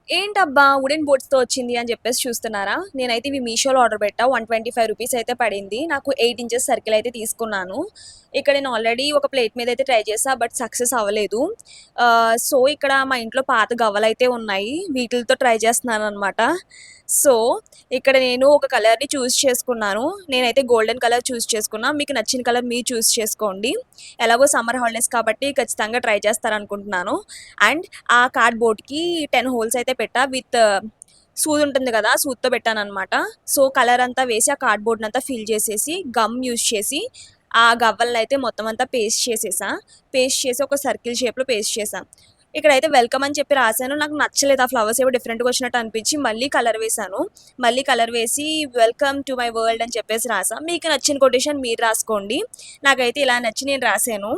ఏంటబ్బా! వుడెన్ బోర్డ్స్‌తో వచ్చింది అని చెప్పేసి చూస్తున్నారా? నేనైతే ఇవి మీషోలో ఆర్డర్ పెట్టా. రూ. 125 అయితే పడింది. నాకు 8 ఇంచెస్ సర్కిల్ అయితే తీసుకున్నాను. ఇక్కడ నేను ఆల్రెడీ ఒక ప్లేట్ మీద అయితే ట్రై చేశా. బట్ సక్సెస్ అవ్వలేదు. సో, ఇక్కడ మా ఇంట్లో పాత గవ్వలైతే ఉన్నాయి. వీటిలతో ట్రై చేస్తున్నాననమాట. సో, ఇక్కడ నేను ఒక కలర్‌ని చూజ్ చేసుకున్నాను. నేనైతే గోల్డెన్ కలర్ చూజ్ చేసుకున్నా. మీకు నచ్చిన కలర్ మీరు చూజ్ చేసుకోండి. ఎలాగో సమ్మర్ హాలిడేస్ కాబట్టి ఖచ్చితంగా ట్రై చేస్తారనుకుంటున్నాను. అండ్ ఆ కార్డ్‌బోర్డ్‌కి 10 హోల్స్ అయితే పెట్టా విత్ సూది ఉంటుంది కదా! సూదితో పెట్టాననమాట. సో, కలర్ అంతా వేసి ఆ కార్డ్‌బోర్డ్‌నంతా ఫిల్ చేసేసి గమ్ యూజ్ చేసి ఆ గవ్వలనైతే మొత్తం అంతా పేస్ట్ చేసేసా. పేస్ట్ చేసి ఒక సర్కిల్ షేప్‌లో పేస్ట్ చేశా. ఇక్కడైతే వెల్కమ్ అని చెప్పి రాసాను. నాకు నచ్చలేదు. ఆ ఫ్లవర్స్ ఏవో డిఫరెంట్‌గా వచ్చినట్టు అనిపించి మళ్ళీ కలర్ వేశాను. మళ్ళీ కలర్ వేసి వెల్కమ్ టు మై వరల్డ్ అని చెప్పేసి రాసా. మీకు నచ్చిన కొటేషన్ మీరు రాసుకోండి. నాకైతే ఇలా నచ్చి నేను రాసాను.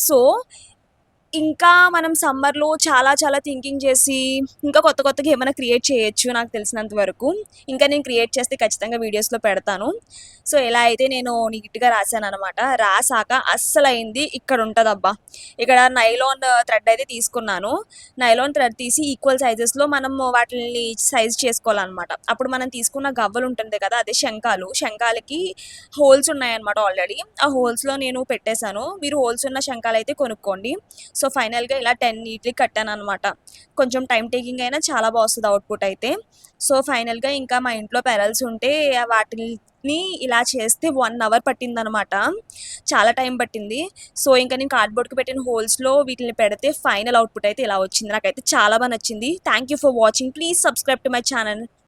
సో, ఇంకా మనం సమ్మర్‌లో చాలా చాలా థింకింగ్ చేసి, ఇంకా కొత్త కొత్తగా ఏమైనా క్రియేట్ చేయొచ్చు నాకు తెలిసినంత వరకు. ఇంకా నేను క్రియేట్ చేస్తే ఖచ్చితంగా వీడియోస్‌లో పెడతాను. సో, ఇలా అయితే నేను నీట్‌గా రాసాననమాట. రాసాక అస్సలైంది ఇక్కడుంటదబ్బా! ఇక్కడ నైలాన్ థ్రెడ్ అయితే తీసుకున్నాను. నైలాన్ థ్రెడ్ తీసి ఈక్వల్ సైజెస్‌లో మనం వాటిల్ని సైజ్ చేసుకోవాలనమాట. అప్పుడు మనం తీసుకున్న గవ్వలుంటుంది కదా! అదే శంఖాలు. శంఖాలకి హోల్స్ ఉన్నాయన్నమాట ఆల్రెడీ. ఆ హోల్స్‌లో నేను పెట్టేసాను. మీరు హోల్స్ ఉన్న శంఖాలైతే కొనుక్కోండి. సో, ఫైనల్‌గా ఇలా 10 నీట్‌లీ కట్టాననమాట. కొంచెం టైమ్ టేకింగ్ అయినా చాలా వస్తది అవుట్‌పుట్ అయితే. సో, ఫైనల్‌గా ఇంకా మా ఇంట్లో పెరల్స్ ఉంటే వాటిల్ని ఇలా చేస్తే 1 అవర్ పట్టిందనమాట. చాలా టైం పట్టింది. సో, ఇంకా నేను కార్డ్‌బోర్డ్‌కి పెట్టిన హోల్స్‌లో వీటిల్ని పెడితే ఫైనల్ అవుట్‌పుట్ అయితే ఇలా వచ్చింది. నాకైతే చాలా నచ్చింది. Thank you for watching. Please subscribe to my channel.